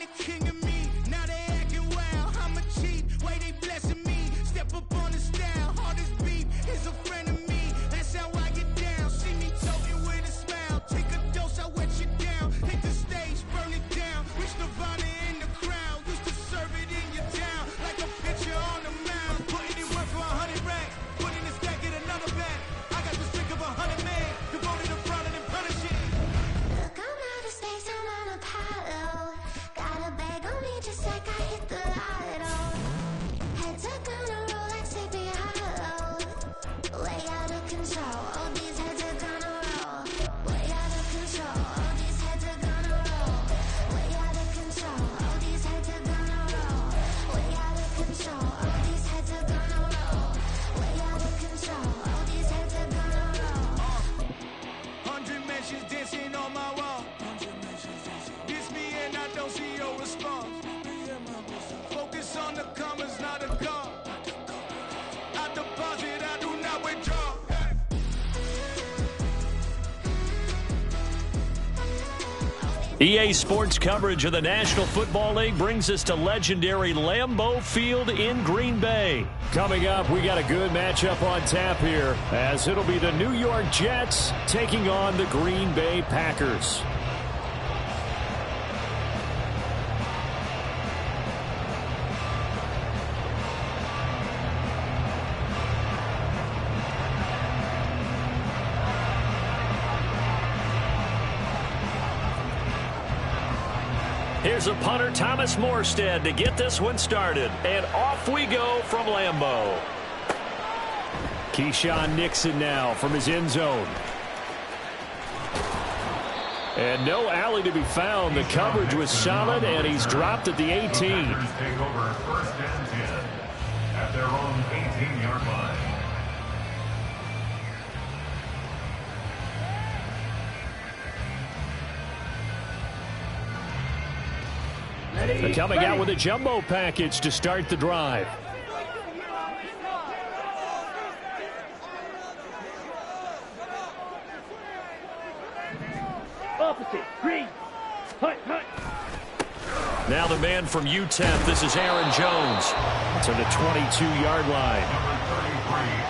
ain't a king of me. Now they acting wild. I'm a cheat. Way they blessing me. Step up on the style. All this beef is a friend of me. That's how I get down. See me token with a smile. Take a dose, I wet you down. Hit the stage, burn it down. Reach Nirvana in the crowd. Used to serve it in your town. Like a pitcher on the mound. Putting in work for 100 racks. Put in a stack, get another bag. I got the strength of 100 men. Devoted to frowning and punishing. Look, I'm out of space, I'm on a pile. Got a bag on me just like I hit the lotto. Heads are gonna roll like Sleepy Hollow. Way out of control, all these heads are gonna roll. Way out of control, all these heads are gonna roll. Way out of control, all these heads are gonna roll. Way out of control, all these heads are gonna roll. Way out of control, all these heads are gonna roll. 100 mentions dancing on my wall. Diss me and I don't see your response. Focus on the commas, not a call. I deposit, I do not withdraw. EA Sports coverage of the National Football League brings us to legendary Lambeau Field in Green Bay. Coming up, we got a good matchup on tap here, as it'll be the New York Jets taking on the Green Bay Packers. Here's a punter, Thomas Morstead, to get this one started. And off we go from Lambeau. Keyshawn Nixon now from his end zone. And no alley to be found. The coverage was solid, and he's dropped at the 18. Take over first and 10 at their own 18-yard line. They're coming out with a jumbo package to start the drive. Opposite, green, hut, hut. Now the man from UTEP, this is Aaron Jones. To the 22-yard line.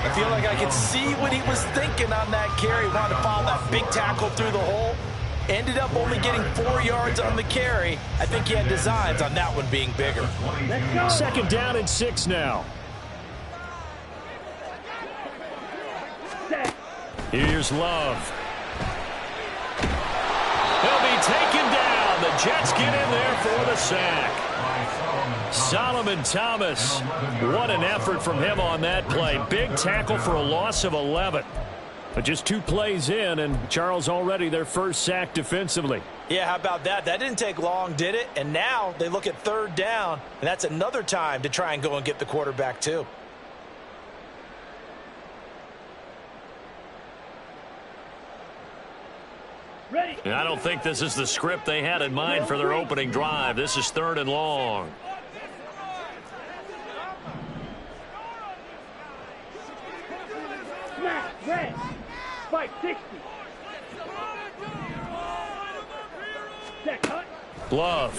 I feel like I could see what he was thinking on that carry. Wanted to follow that big tackle through the hole. Ended up only getting 4 yards on the carry. I think he had designs on that one being bigger. Second down and 6 now. Here's Love. He'll be taken down. The Jets get in there for the sack. Solomon Thomas. What an effort from him on that play. Big tackle for a loss of 11. But just 2 plays in, and Charles already their first sack defensively. Yeah, how about that? That didn't take long, did it? And now they look at third down, and that's another time to try and go and get the quarterback too. Ready. I don't think this is the script they had in mind for their opening drive. This is 3rd and long. Snap, red, spike 60. Check, hut. Love.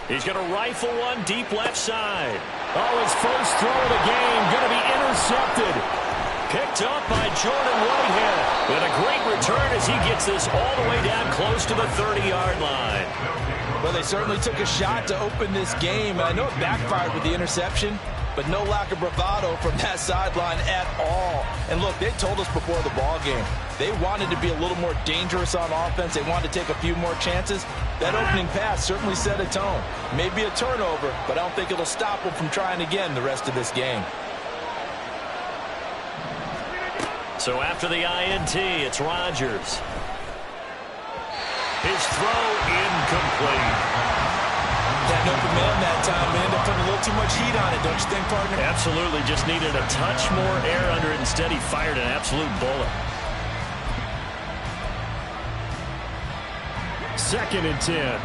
He's going to rifle one deep left side. Oh, his first throw of the game going to be intercepted. Picked up by Jordan Whitehead. And a great return as he gets this all the way down close to the 30-yard line. Well, they certainly took a shot to open this game. I know it backfired with the interception, but no lack of bravado from that sideline at all. And look, they told us before the ball game, they wanted to be a little more dangerous on offense. They wanted to take a few more chances. That opening pass certainly set a tone. Maybe a turnover, but I don't think it'll stop them from trying again the rest of this game. So after the INT, it's Rodgers. His throw incomplete. That open man that time, man, they put a little too much heat on it, don't you think, partner? Absolutely, just needed a touch more air under it. Instead, he fired an absolute bullet. 2nd and 10.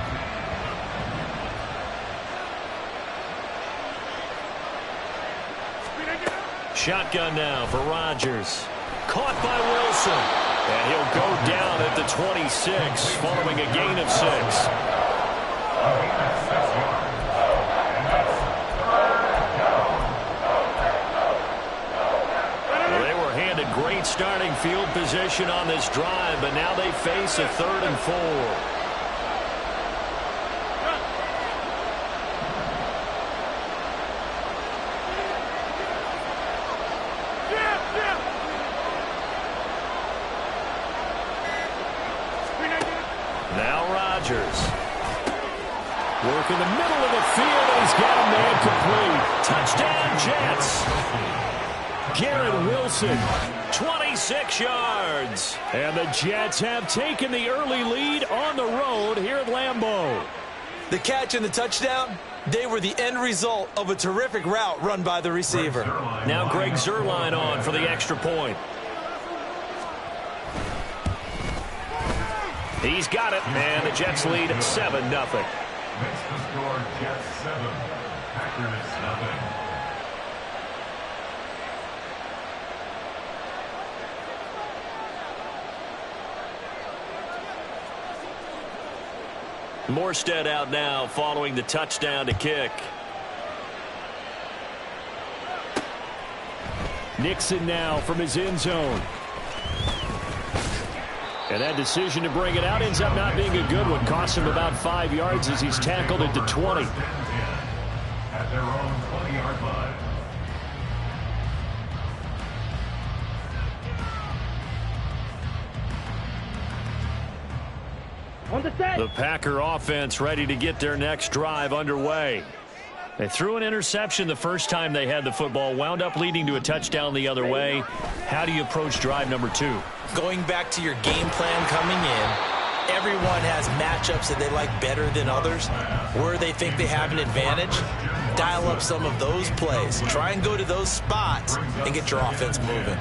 Shotgun now for Rodgers. Caught by Wilson. And he'll go down at the 26 following a gain of 6. position on this drive, but now they face a 3rd and 4. Now Rodgers. Work in the middle of the field, and he's got a man complete. Touchdown, Jets. Garrett Wilson, 26 yards. And the Jets have taken the early lead on the road here at Lambeau. The catch and the touchdown, they were the end result of a terrific route run by the receiver. Now Greg Zuerlein on for the extra point. He's got it, and the Jets lead 7-0. Makes the score Jets 7, Packers nothing. Morstead out now following the touchdown to kick. Nixon now from his end zone. And that decision to bring it out ends up not being a good one. Cost him about 5 yards as he's tackled it to 20. At their own 20-yard line. On the set. The Packer offense ready to get their next drive underway. They threw an interception the first time they had the football, wound up leading to a touchdown the other way. How do you approach drive number 2? Going back to your game plan coming in, everyone has matchups that they like better than others. Where they think they have an advantage, dial up some of those plays. Try and go to those spots and get your offense moving.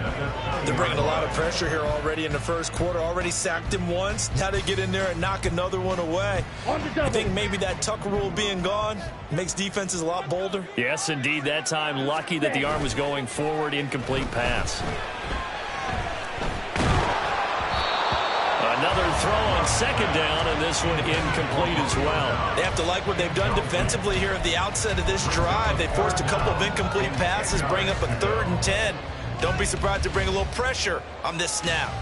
They're bringing a lot of pressure here already in the first quarter. Already sacked him once. Now they get in there and knock another one away. I think maybe that tuck rule being gone makes defenses a lot bolder. Yes, indeed. That time, lucky that the arm was going forward. Incomplete pass. Another throw on second down, and this one incomplete as well. They have to like what they've done defensively here at the outset of this drive. They forced a couple of incomplete passes, bring up a 3rd and 10. Don't be surprised to bring a little pressure on this snap.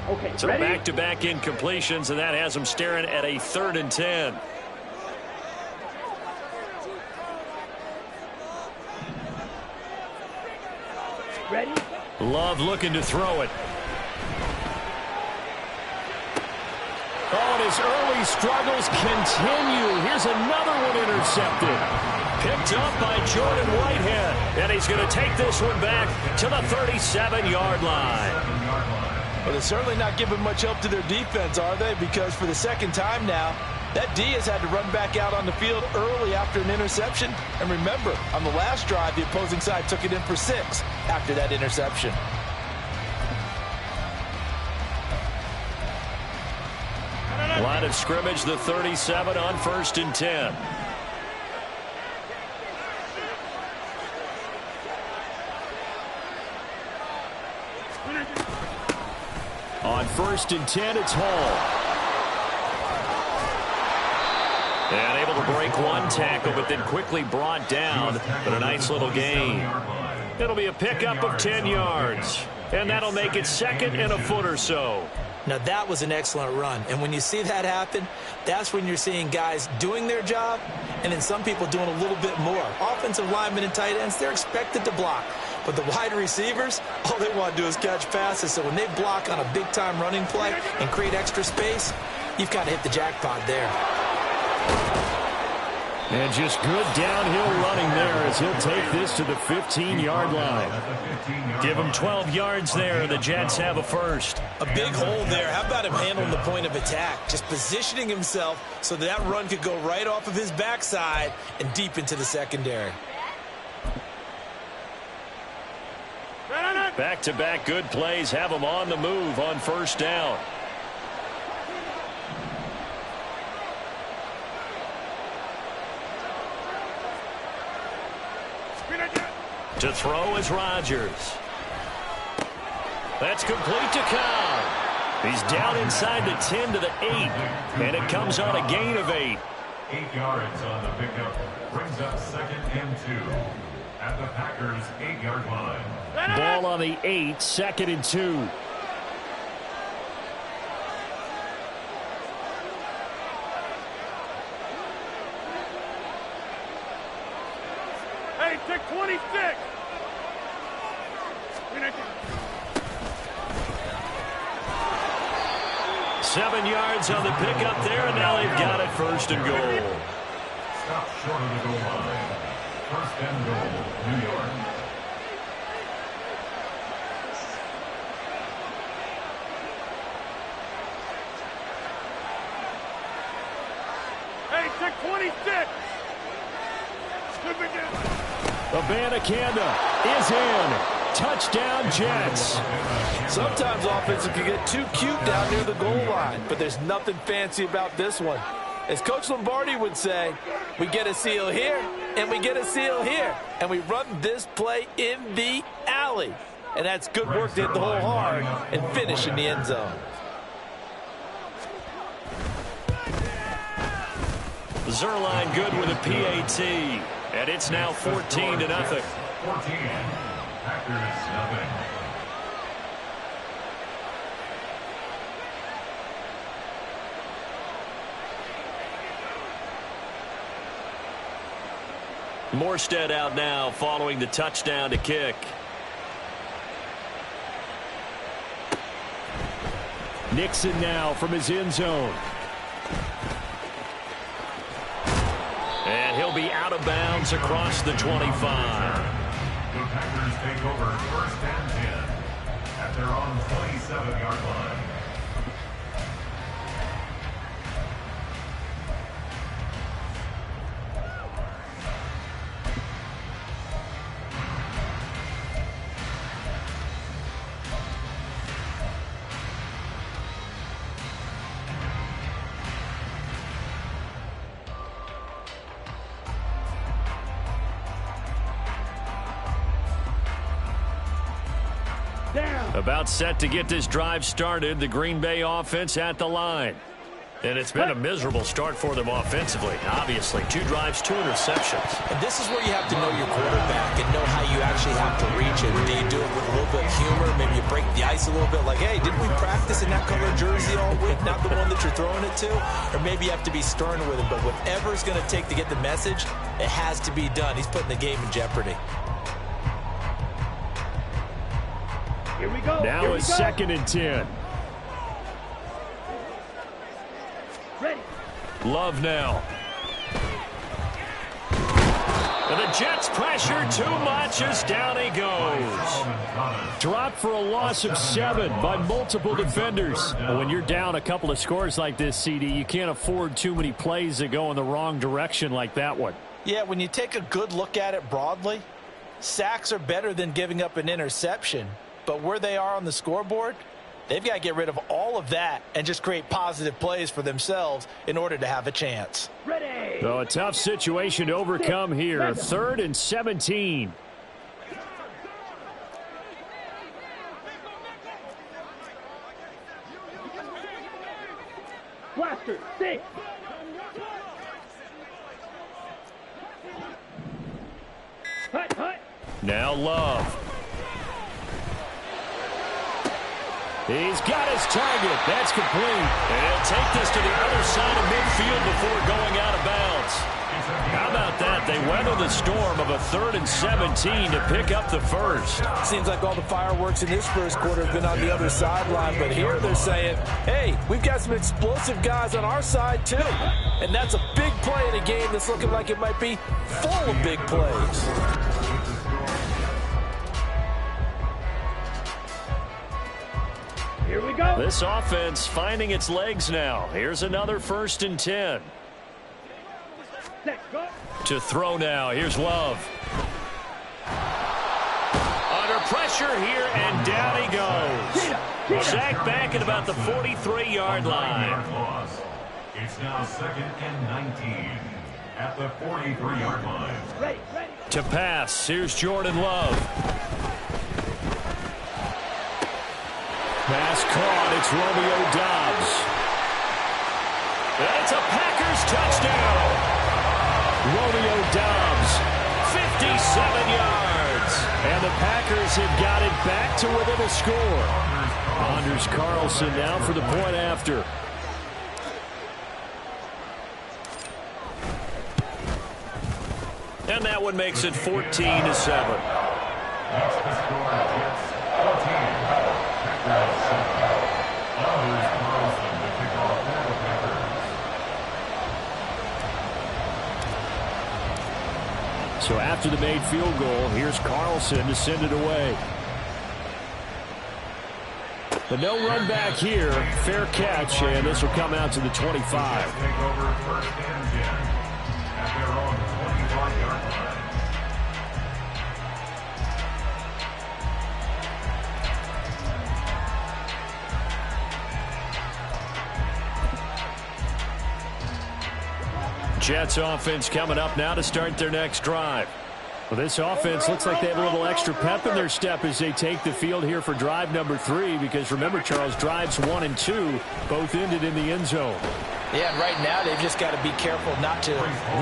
Okay, So ready? back-to-back incompletions, and that has them staring at a 3rd and 10. Ready? Love looking to throw it. Oh, and his early struggles continue. Here's another one intercepted. Picked up by Jordan Whitehead. And he's going to take this one back to the 37-yard line. Well, they're certainly not giving much help to their defense, are they? Because for the second time now, that D has had to run back out on the field early after an interception. And remember, on the last drive, the opposing side took it in for 6 after that interception. Line of scrimmage, the 37 on 1st and 10. On 1st and 10, it's Hall. And able to break one tackle, but then quickly brought down. But a nice little gain. It'll be a pickup of 10 yards. And that'll make it 2nd and a foot or so. Now, that was an excellent run. And when you see that happen, that's when you're seeing guys doing their job and then some people doing a little bit more. Offensive linemen and tight ends, they're expected to block. But the wide receivers, all they want to do is catch passes. So when they block on a big-time running play and create extra space, you've got to hit the jackpot there. And just good downhill running there as he'll take this to the 15-yard line. Give him 12 yards there. The Jets have a first. A big hole there. How about him handling the point of attack? Just positioning himself so that run could go right off of his backside and deep into the secondary. Back-to-back good plays have him on the move on 1st down. To throw is Rodgers. That's complete to Cobb. He's down inside the 10 to the 8, and it comes on a gain of 8. 8 yards on the pickup. Brings up 2nd and 2 at the Packers' 8-yard line. Ball on the 8, 2nd and 2. Hey, take 26. 7 yards on the pickup there, and now they've got it 1st and goal. Stop short of the goal line. 1st and goal, New York. Hey, take 26. Abanikanda is in. Touchdown, Jets. Sometimes offenses can get too cute down near the goal line, but there's nothing fancy about this one. As Coach Lombardi would say, we get a seal here, and we get a seal here, and we run this play in the alley. And that's good work to hit the hole hard and finish in the end zone. Zerline good with a PAT, and it's now 14-0. 14. Packers, nothing. Morstead out now following the touchdown to kick. Nixon now from his end zone. And he'll be out of bounds across the 25. The Packers take over 1st and 10 at their own 27-yard line. About set to get this drive started, the Green Bay offense at the line. And it's been a miserable start for them offensively. Obviously, 2 drives, 2 interceptions. And this is where you have to know your quarterback and know how you actually have to reach it. Do you do it with a little bit of humor? Maybe you break the ice a little bit like, hey, didn't we practice in that color jersey all week, not the one that you're throwing it to? Or maybe you have to be stern with him. But whatever it's going to take to get the message, it has to be done. He's putting the game in jeopardy. Here we go. Now it's 2nd and 10. Ready. Love now. And the Jets pressure too much as down he goes. Dropped for a loss of 7 by multiple defenders. When you're down a couple of scores like this, CD, you can't afford too many plays that go in the wrong direction like that one. Yeah, when you take a good look at it broadly, sacks are better than giving up an interception. But where they are on the scoreboard, they've got to get rid of all of that and just create positive plays for themselves in order to have a chance. Ready. So a tough situation to overcome here. 3rd and 17. Blaster. 6. Hut, hut. Now Love. He's got his target. That's complete. And he'll take this to the other side of midfield before going out of bounds. How about that? They weather the storm of a 3rd and 17 to pick up the first. Seems like all the fireworks in this first quarter have been on the other sideline, but here they're saying, hey, we've got some explosive guys on our side too. And that's a big play in a game that's looking like it might be full of big plays. Here we go. This offense finding its legs now. Here's another 1st and 10. Set, go. To throw now. Here's Love. Under pressure here, and down he goes. Sacked back at about the 43-yard line. It's now 2nd and 19 at the 43-yard line. Ready, ready. To pass. Here's Jordan Love. Pass caught. It's Romeo Doubs. And it's a Packers touchdown. Romeo Doubs, 57 yards. and the Packers have got it back to where they will score. Anders Carlson now for the point after. And that one makes it 14-7. That's the score. Jets 14. Packers 7. Anders Carlson to kick off for the Packers. So after the made field goal, here's Carlson to send it away. But no run back here. Fair catch, and this will come out to the 25. Take over first and 10 at their own 25-yard line. Jets offense coming up now to start their next drive. Well, this offense looks like they have a little extra pep in their step as they take the field here for drive number 3, because remember, Charles, drives 1 and 2 both ended in the end zone. Yeah, and right now they've just got to be careful not to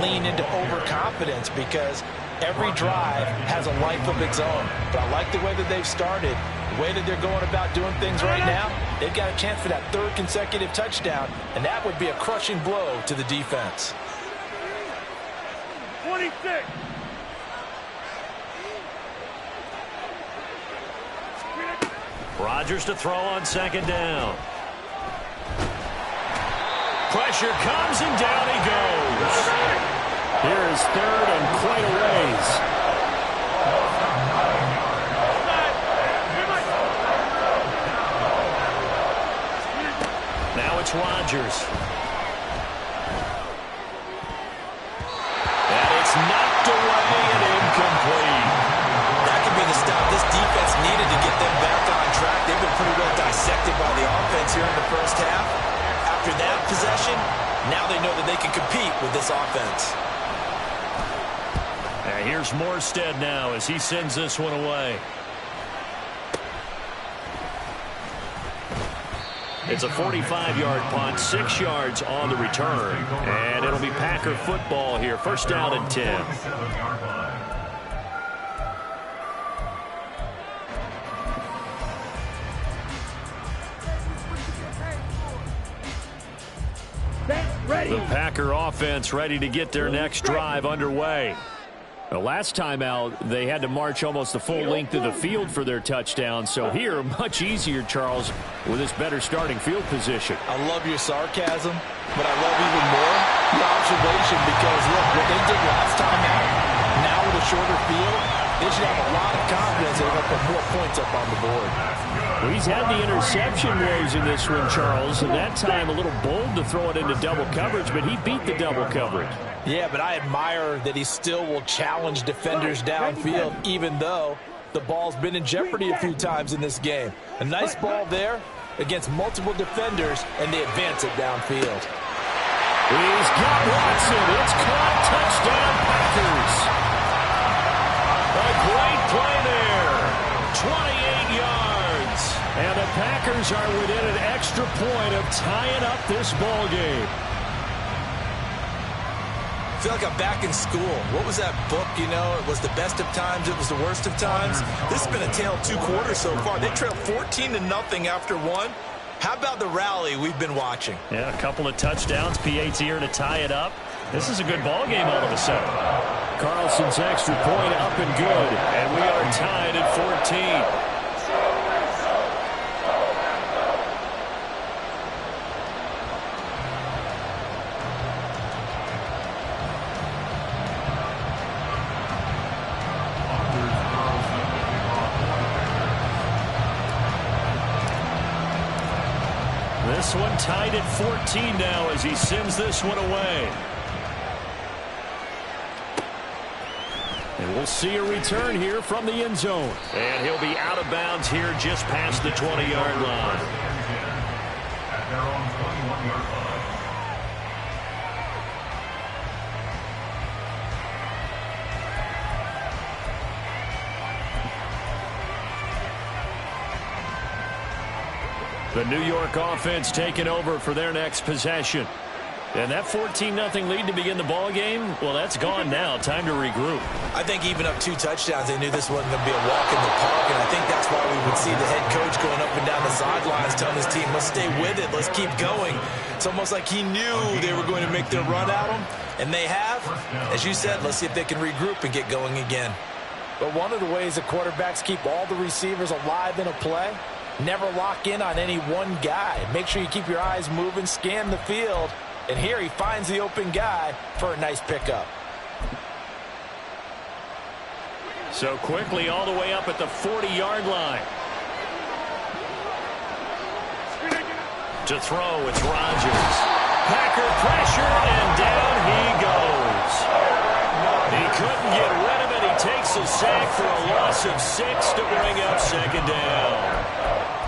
lean into overconfidence, because every drive has a life of its own. But I like the way that they've started, the way that they're going about doing things right now. They've got a chance for that 3rd consecutive touchdown, and that would be a crushing blow to the defense. 26. Rodgers to throw on 2nd down. Pressure comes and down he goes. Here is 3rd and quite a ways. Now it's Rodgers. And it's knocked away and incomplete. That could be the stop this defense needed to get them back on track. They've been pretty well dissected by the offense here in the first half. After that possession, now they know that they can compete with this offense. And here's Morstead now as he sends this one away. It's a 45-yard punt, 6 yards on the return. And it'll be Packer football here. 1st down and 10. 47-yard line. Ready. The Packer offense ready to get their next drive underway. The last time out, they had to march almost the full length of the field for their touchdown. So here, much easier, Charles, with this better starting field position. I love your sarcasm, but I love even more the observation, because, look, what they did last time out, now with a shorter field, they should have a lot of confidence they're going to put more points up on the board. Well, he's had the interception woes in this one, Charles, and that time a little bold to throw it into double coverage, but he beat the double coverage. Yeah, but I admire that he still will challenge defenders downfield, even though the ball's been in jeopardy a few times in this game. A nice ball there against multiple defenders, and they advance it downfield. He's got Watson. It's caught. Touchdown, Packers. A great play there. 28 yards. And the Packers are within an extra point of tying up this ball game. I feel like I'm back in school. What was that book, you know? It was the best of times, it was the worst of times. This has been a tale of 2 quarters so far. They trailed 14-0 after 1. How about the rally we've been watching? Yeah, a couple of touchdowns. PAT here to tie it up. This is a good ball game all of a sudden. Carlson's extra point up and good. And we are tied at 14. This one tied at 14 now as he sends this one away. And we'll see a return here from the end zone. And he'll be out of bounds here just past the 20-yard line. At their own 21-yard line. The New York offense taking over for their next possession. And that 14-0 lead to begin the ball game, well, that's gone now. Time to regroup. I think even up 2 touchdowns, they knew this wasn't going to be a walk in the park, and I think that's why we would see the head coach going up and down the sidelines telling his team, let's stay with it, let's keep going. It's almost like he knew they were going to make their run at him, and they have. As you said, let's see if they can regroup and get going again. But one of the ways the quarterbacks keep all the receivers alive in a play, never lock in on any one guy. Make sure you keep your eyes moving, scan the field. And here he finds the open guy for a nice pickup. So quickly all the way up at the 40-yard line. To throw, it's Rodgers. Packer pressure, and down he goes. He couldn't get rid of it. He takes a sack for a loss of 6 to bring up second down.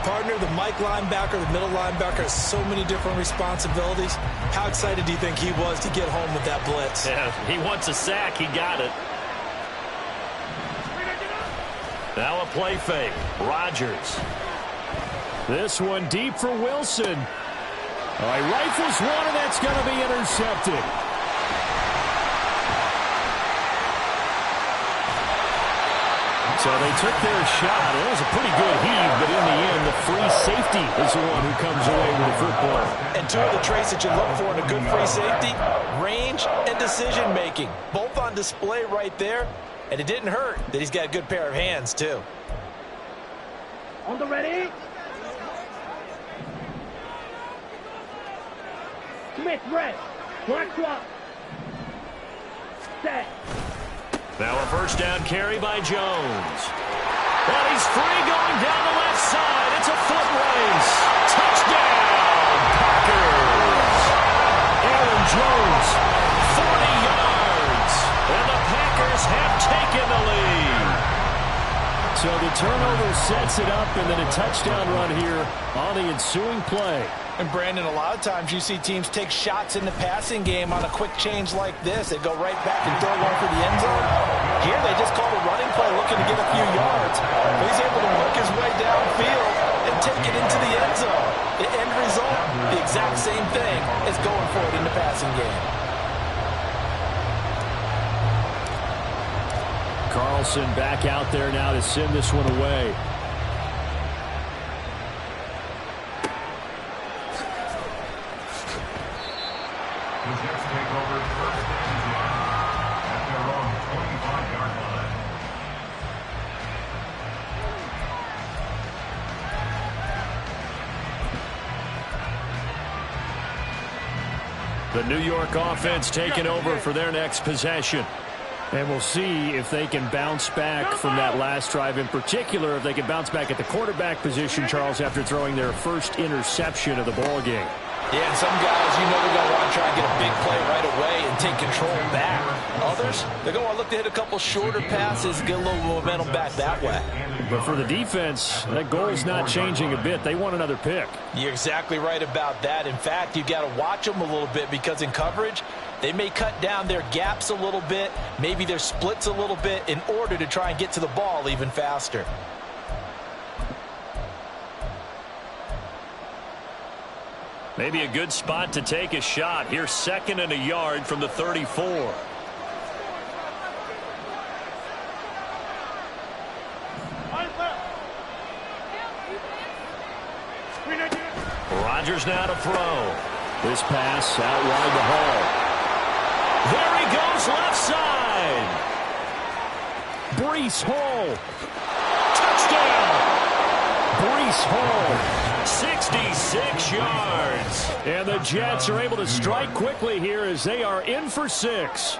Partner, the Mike linebacker, the middle linebacker has so many different responsibilities. How excited do you think he was to get home with that blitz? Yeah, he wants a sack. He got it. Now a play fake. Rodgers. This one deep for Wilson. All right, rifles one, and that's going to be intercepted. So they took their shot. It was a pretty good heave, but in the end, the free safety is the one who comes away with the football. And two of the traits that you look for in a good free safety, range and decision-making. Both on display right there. And it didn't hurt that he's got a good pair of hands, too. On the ready. Smith, red. Black clock. Set. Now a first down carry by Jones. Well, he's free going down the left side. It's a foot race. Touchdown, Packers. Aaron Jones, 40 yards. And the Packers have taken the lead. So the turnover sets it up, and then a touchdown run here on the ensuing play. And Brandon, a lot of times you see teams take shots in the passing game on a quick change like this. They go right back and throw one for the end zone. Here they just call a running play looking to get a few yards. But he's able to work his way downfield and take it into the end zone. The end result, the exact same thing as going for it in the passing game. Carlson back out there now to send this one away. The Jets take over first and 10 at their own 25-yard line. The New York offense taking over for their next possession. And we'll see if they can bounce back from that last drive. In particular, if they can bounce back at the quarterback position, Charles, after throwing their first interception of the ball game. Yeah, and some guys, you know they're going to want to try and get a big play right away and take control back. Others, they're going to look to hit a couple shorter passes, get a little momentum back that way. But for the defense, that goal is not changing a bit. They want another pick. You're exactly right about that. In fact, you've got to watch them a little bit because in coverage, they may cut down their gaps a little bit, maybe their splits a little bit in order to try and get to the ball even faster. Maybe a good spot to take a shot. Here's 2nd and a yard from the 34. Rodgers now to throw. This pass out wide to Hall. There he goes left side. Breece Hall. Touchdown. Breece Hall. 66 yards. And the Jets are able to strike quickly here as they are in for 6.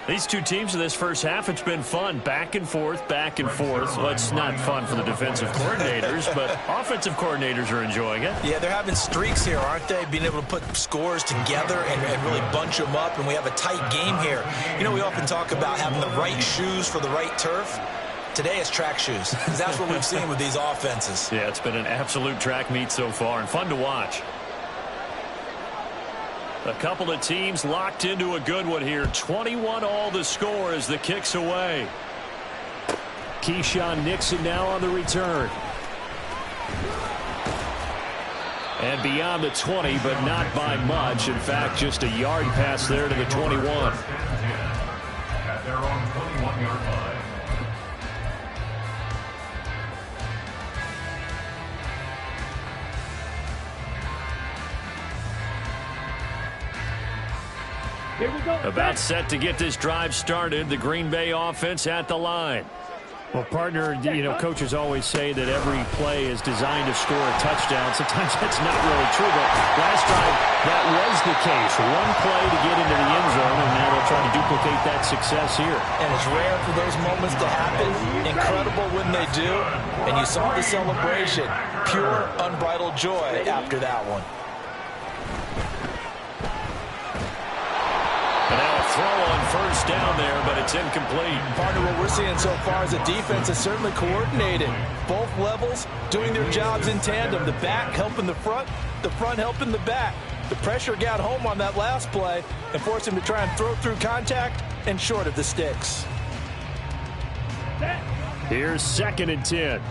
These two teams in this first half, it's been fun. Back and forth, back and forth. Well, it's not fun for the defensive coordinators, but offensive coordinators are enjoying it. Yeah, they're having streaks here, aren't they? Being able to put scores together and really bunch them up, and we have a tight game here. You know, we often talk about having the right shoes for the right turf. Today it's track shoes, because that's what we've seen with these offenses. Yeah, it's been an absolute track meet so far, and fun to watch. A couple of teams locked into a good one here. 21 all the score as the kick's away. Keyshawn Nixon now on the return. And beyond the 20, but not by much. In fact, just a yard pass there to the 21. At their own 21-yard line. Here we go. About set to get this drive started. The Green Bay offense at the line. Well, partner, you know, coaches always say that every play is designed to score a touchdown. Sometimes that's not really true, but last drive, that was the case. One play to get into the end zone, and now they'll try to duplicate that success here. And it's rare for those moments to happen. Incredible when they do. And you saw the celebration. Pure, unbridled joy after that one. And now a throw on first down there, but it's incomplete. Partner, what we're seeing so far is a defense is certainly coordinated. Both levels doing their jobs in tandem. The back helping the front helping the back. The pressure got home on that last play and forced him to try and throw through contact and short of the sticks. Here's 2nd and 10.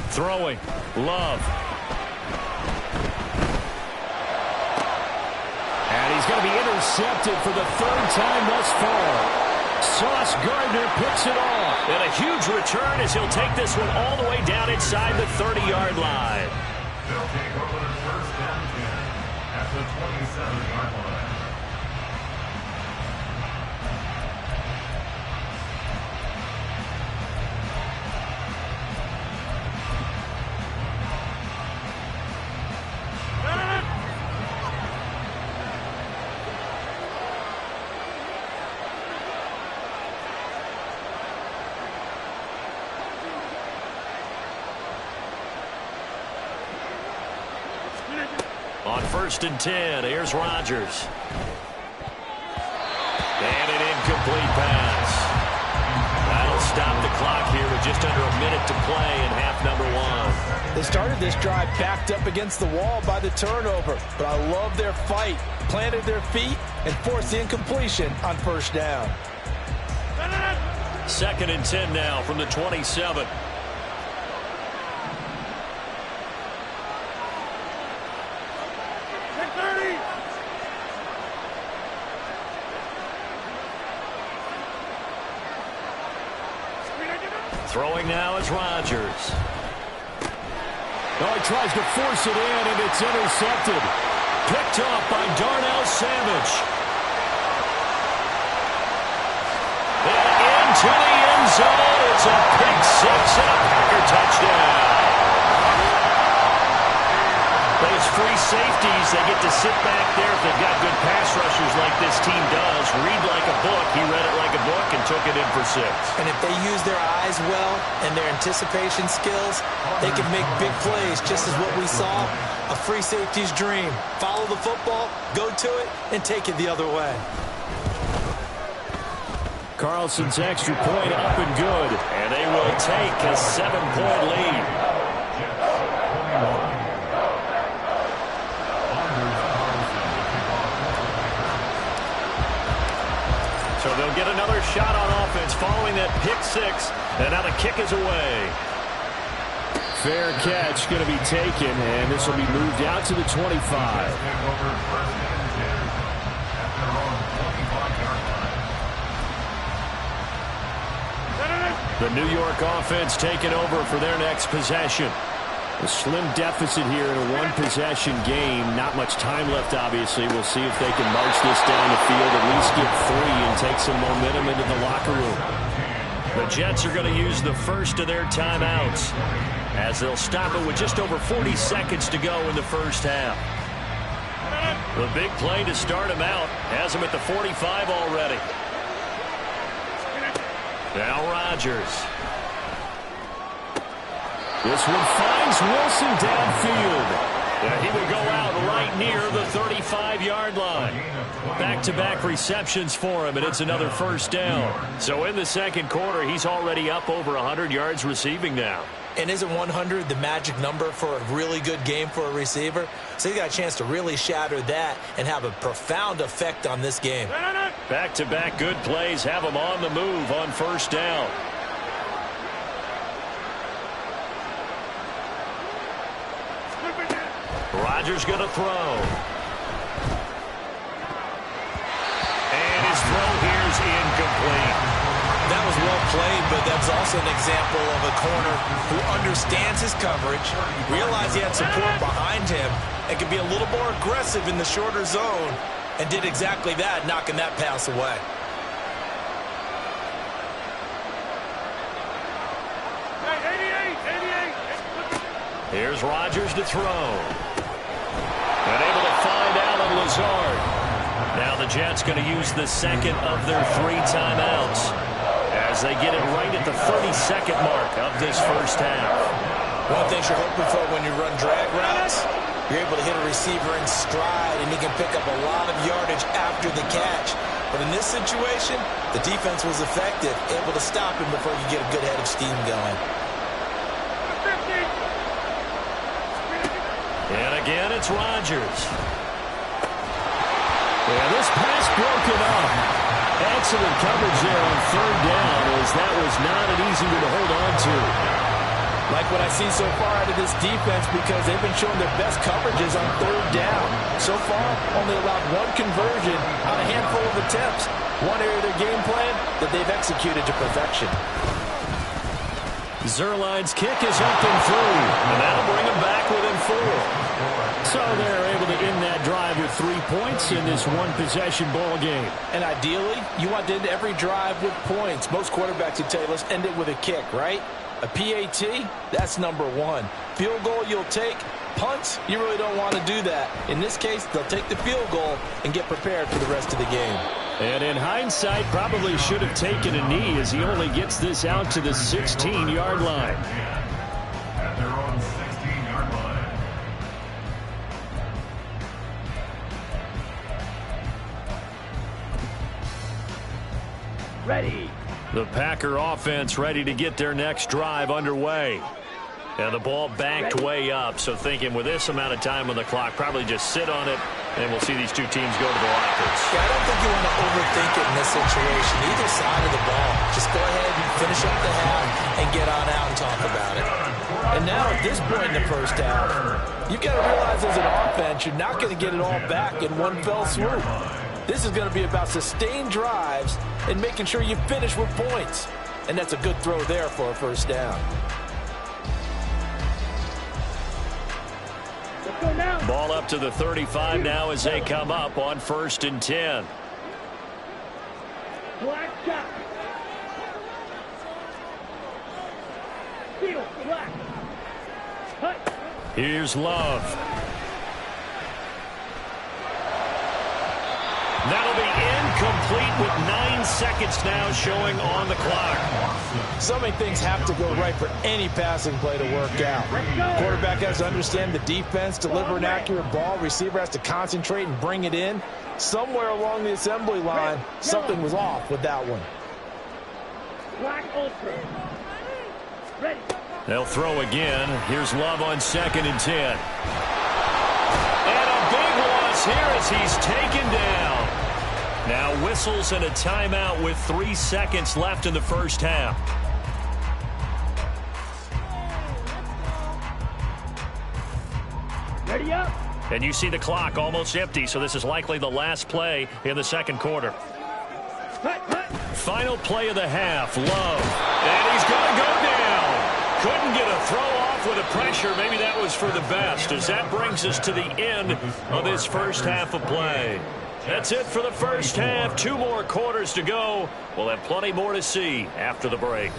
Throwing. Love. And he's going to be intercepted for the 3rd time thus far. Sauce Gardner picks it off. And a huge return as he'll take this one all the way down inside the 30-yard line. They'll take over the first down 10 at the 27-yard line. On 1st and 10, here's Rodgers. And an incomplete pass. That'll stop the clock here with just under a minute to play in half number 1. They started this drive backed up against the wall by the turnover, but I love their fight. Planted their feet and forced the incompletion on first down. 2nd and 10 now from the 27. Throwing now is Rodgers. Oh, he tries to force it in, and it's intercepted. Picked off by Darnell Savage. And into the end zone. It's a pick six and a Packer touchdown. Those free safeties, they get to sit back there if they've got good pass rushers like this team does. Read like a book. He read it like a book and took it in for 6. And if they use their eyes well and their anticipation skills, they can make big plays, just as what we saw, a free safety's dream. Follow the football, go to it, and take it the other way. Carlson's extra point up and good. And they will take a 7-point lead. So they'll get another shot on offense following that pick 6. And now the kick is away. Fair catch going to be taken, and this will be moved out to the 25. The New York offense taking over for their next possession. A slim deficit here in a one-possession game. Not much time left, obviously. We'll see if they can march this down the field, at least get 3 and take some momentum into the locker room. The Jets are going to use the first of their timeouts as they'll stop it with just over 40 seconds to go in the first half. The big play to start him out has him at the 45 already. Now Rodgers. This one finds Wilson downfield. Yeah, he will go out right near the 35-yard line. Back-to-back receptions for him, and it's another first down. So in the second quarter, he's already up over 100 yards receiving now. And isn't 100 the magic number for a really good game for a receiver? So he got a chance to really shatter that and have a profound effect on this game. Back-to-back good plays have him on the move on first down. Rodgers going to throw. And his throw here is incomplete. That was well played, but that's also an example of a corner who understands his coverage, realized he had support behind him, and could be a little more aggressive in the shorter zone, and did exactly that, knocking that pass away. Here's Rodgers to throw. And able to find Allen Lazard. Now the Jets going to use the second of their 3 timeouts as they get it right at the 32nd mark of this first half. One thing you're hoping for when you run drag routes, you're able to hit a receiver in stride, and he can pick up a lot of yardage after the catch. But in this situation, the defense was effective, able to stop him before you get a good head of steam going. And again, it's Rodgers. Yeah, this pass broken up. Excellent coverage there on 3rd down, as that was not an easy one to hold on to. Like what I see so far out of this defense, because they've been showing their best coverages on 3rd down. So far, only allowed 1 conversion on a handful of attempts. One area of their game plan that they've executed to perfection. Zerline's kick is up and through, and that'll bring them back within 4. So they're able to end that drive with 3 points in this one-possession ball game. And ideally, you want to end every drive with points. Most quarterbacks would tell you, let's end it with a kick, right? A PAT, that's number 1. Field goal you'll take. Punts, you really don't want to do that. In this case, they'll take the field goal and get prepared for the rest of the game. And in hindsight, probably should have taken a knee as he only gets this out to the 16-yard line. At their own 16-yard line. Ready. The Packer offense ready to get their next drive underway. And the ball backed way up, so thinking with this amount of time on the clock, probably just sit on it, and we'll see these two teams go to the lockers. Yeah, I don't think you want to overthink it in this situation. Either side of the ball, just go ahead and finish up the half and get on out and talk about it. And now at this point in the first half, you've got to realize as an offense, you're not going to get it all back in one fell swoop. This is going to be about sustained drives and making sure you finish with points. And that's a good throw there for a first down. Ball up to the 35 now as they come up on 1st and 10. Black shot. Field, black. Cut. Here's Love. That'll be incomplete with 9 seconds now showing on the clock. So many things have to go right for any passing play to work out. Quarterback has to understand the defense, deliver an accurate ball. Receiver has to concentrate and bring it in. Somewhere along the assembly line, something was off with that one. Black ultra. Ready. They'll throw again. Here's Love on 2nd and 10. And a big loss here as he's taken down. Now whistles and a timeout with 3 seconds left in the first half. Ready up. And you see the clock almost empty, so this is likely the last play in the second quarter. Final play of the half, Love. And he's going to go down. Couldn't get a throw off with the pressure. Maybe that was for the best, as that brings us to the end of this first half of play. That's it for the first half. 2 more quarters to go. We'll have plenty more to see after the break.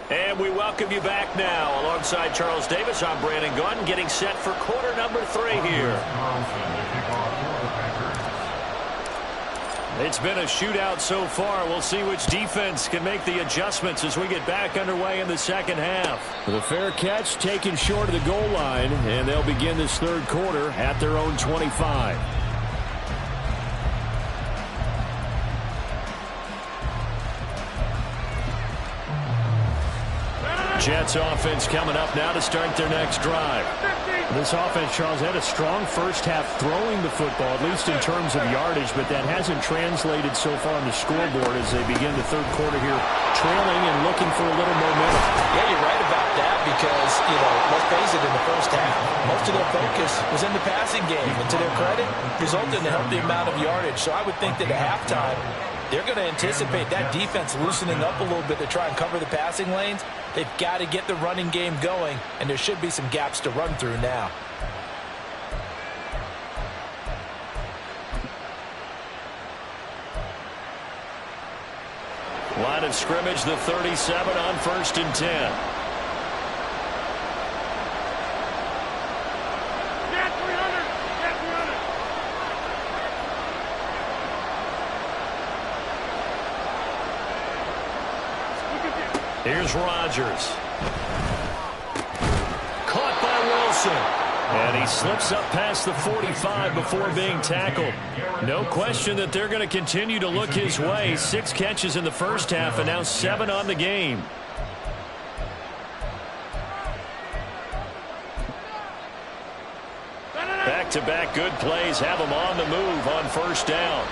And we welcome you back now. Alongside Charles Davis, I'm Brandon Gunn, getting set for quarter number 3 here. It's been a shootout so far. We'll see which defense can make the adjustments as we get back underway in the second half. The fair catch taken short of the goal line, and they'll begin this third quarter at their own 25. Jets offense coming up now to start their next drive. This offense, Charles, had a strong first half throwing the football, at least in terms of yardage, but that hasn't translated so far on the scoreboard as they begin the third quarter here, trailing and looking for a little momentum. Yeah, you're right about that because, let's face it, in the first half, most of their focus was in the passing game. And to their credit, resulted in a healthy amount of yardage. So I would think that at halftime, they're going to anticipate that defense loosening up a little bit to try and cover the passing lanes. They've got to get the running game going, and there should be some gaps to run through now. Line of scrimmage, the 37 on 1st and 10. Here's Rodgers. Caught by Wilson. And he slips up past the 45 before being tackled. No question that they're going to continue to look his way. 6 catches in the first half and now 7 on the game. Back-to-back good plays have him on the move on 1st down.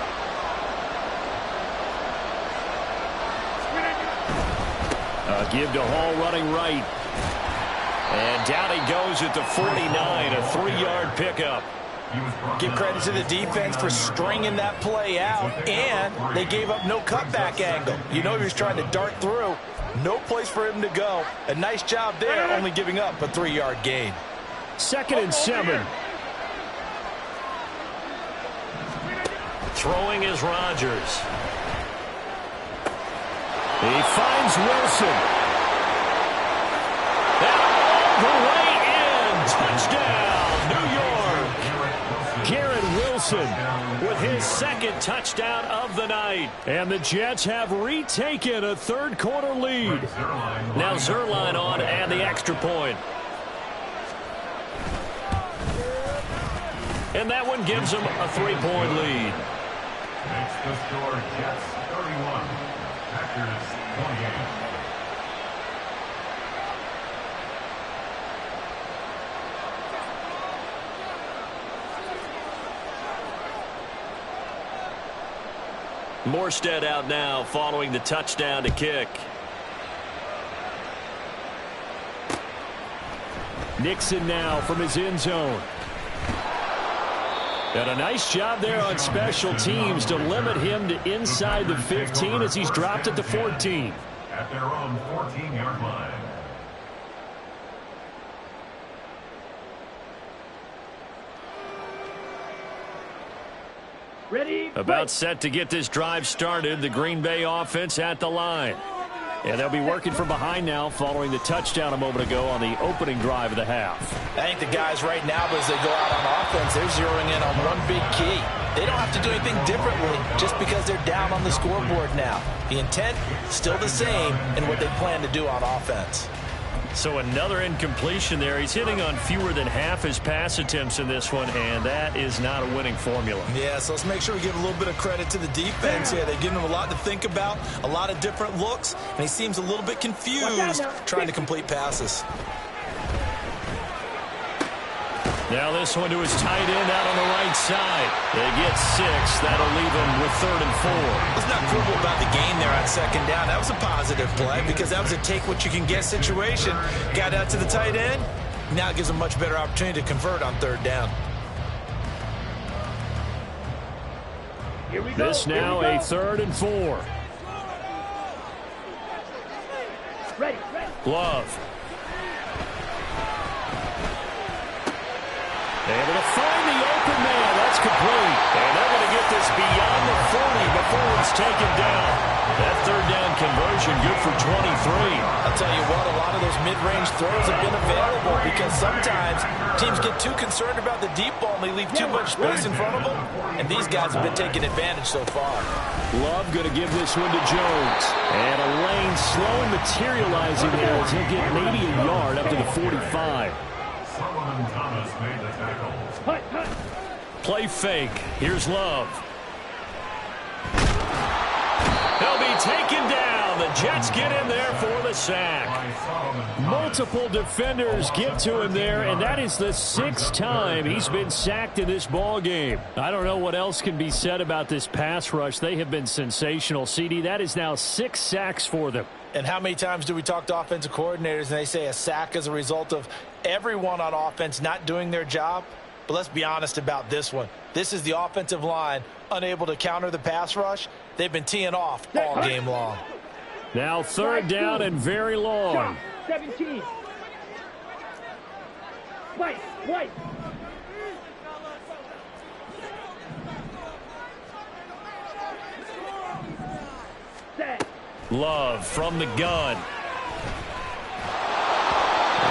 Give to Hall running right. And down he goes at the 49, a 3-yard pickup. Give credit to the defense for stringing that play out, and they gave up no cutback angle. He was trying to dart through. No place for him to go. A nice job there, only giving up a 3-yard gain. 2nd and 7. Throwing is Rodgers. He finds Wilson. The way in. Touchdown, New York. Garrett Wilson with his 2nd touchdown of the night. And the Jets have retaken a third-quarter lead. Now Zerline on and the extra point. And that one gives them a 3-point lead. Makes the score Jets 31, Packers 28. Morstead out now following the touchdown to kick. Nixon now from his end zone. And a nice job there on special teams to limit him to inside the 15 as he's dropped at the 14. At their own 14-yard line. Ready? About set to get this drive started. The Green Bay offense at the line. And they'll be working from behind now following the touchdown a moment ago on the opening drive of the half. I think the guys right now, as they go out on offense, they're zeroing in on one big key. They don't have to do anything differently just because they're down on the scoreboard now. The intent still the same in what they plan to do on offense. So another incompletion there. He's hitting on fewer than half his pass attempts in this one, and that is not a winning formula. Yeah, so let's make sure we give a little bit of credit to the defense here. They've given him a lot to think about, a lot of different looks, and he seems a little bit confused trying to complete passes. Now this one to his tight end out on the right side. They get 6. That'll leave him with 3rd and 4. Let's not quibble about the gain there on 2nd down. That was a positive play because that was a take-what-you-can-get situation. Got out to the tight end. Now it gives him a much better opportunity to convert on 3rd down. Here we go. This now a 3rd and 4. Ready. Glove. Able to find the open man. That's complete. And they're going to get this beyond the 40 before it's taken down. That 3rd down conversion good for 23. I'll tell you what, a lot of those mid-range throws have been available because sometimes teams get too concerned about the deep ball and they leave too much space in front of them. And these guys have been taking advantage so far. Love going to give this one to Jones. And a lane slowly materializing there as he'll get maybe a yard up to the 45. Solomon Thomas made the tackle. Play fake. Here's Love. He'll be taken down. The Jets get in there for the sack. Multiple defenders get to him there, and that is the 6th time he's been sacked in this ball game. I don't know what else can be said about this pass rush. They have been sensational. CD, that is now 6 sacks for them. And how many times do we talk to offensive coordinators and they say a sack is a result of everyone on offense not doing their job? But let's be honest about this one. This is the offensive line unable to counter the pass rush. They've been teeing off all game long. Now 3rd down and very long. 17. White. Set. Love from the gun.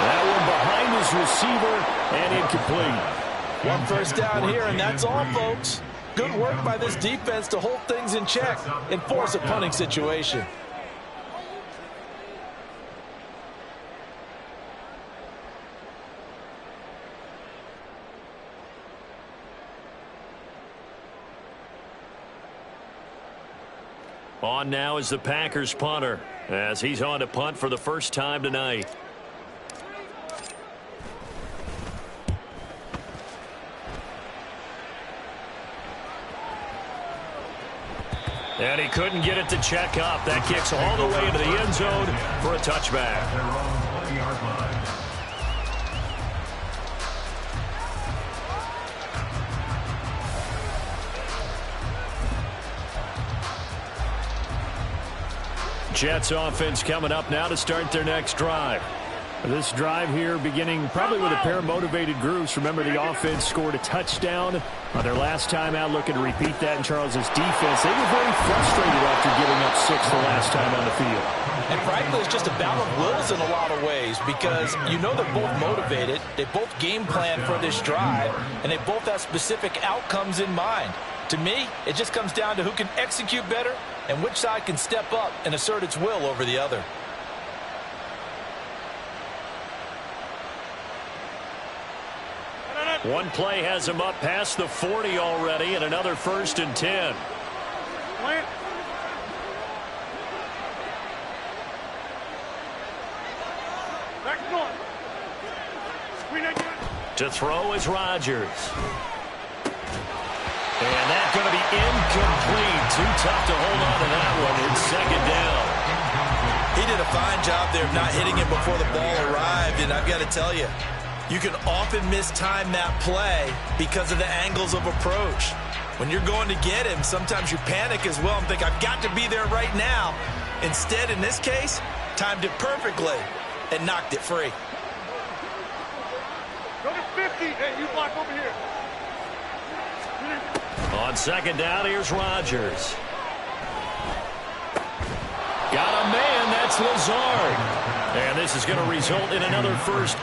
That one behind his receiver and incomplete. 1 first down here, and that's all, folks. Good work by this defense to hold things in check and force a punting situation. On now is the Packers punter as he's on to punt for the first time tonight. And he couldn't get it to check up. That kicks all the way into the end zone for a touchback. Jets offense coming up now to start their next drive. This drive here beginning probably with a pair of motivated groups. Remember, the offense scored a touchdown on their last time out, looking to repeat that in Charles's defense. They were very frustrated after giving up 6 the last time on the field. And frankly, it's just a battle of wills in a lot of ways because you know they're both motivated, they both game plan for this drive, and they both have specific outcomes in mind. To me, it just comes down to who can execute better and which side can step up and assert its will over the other. One play has him up past the 40 already, and another 1st and 10. To throw is Rodgers. And that's going to be incomplete. Too tough to hold on to that one. It's 2nd down. He did a fine job there of not hitting him before the ball arrived, and I've got to tell you, you can often mistime that play because of the angles of approach. When you're going to get him, sometimes you panic as well and think, I've got to be there right now. Instead, in this case, timed it perfectly and knocked it free. Go to 50, and you block over here. On 2nd down, here's Rodgers. Got a man, that's Lazard. And this is going to result in another 1st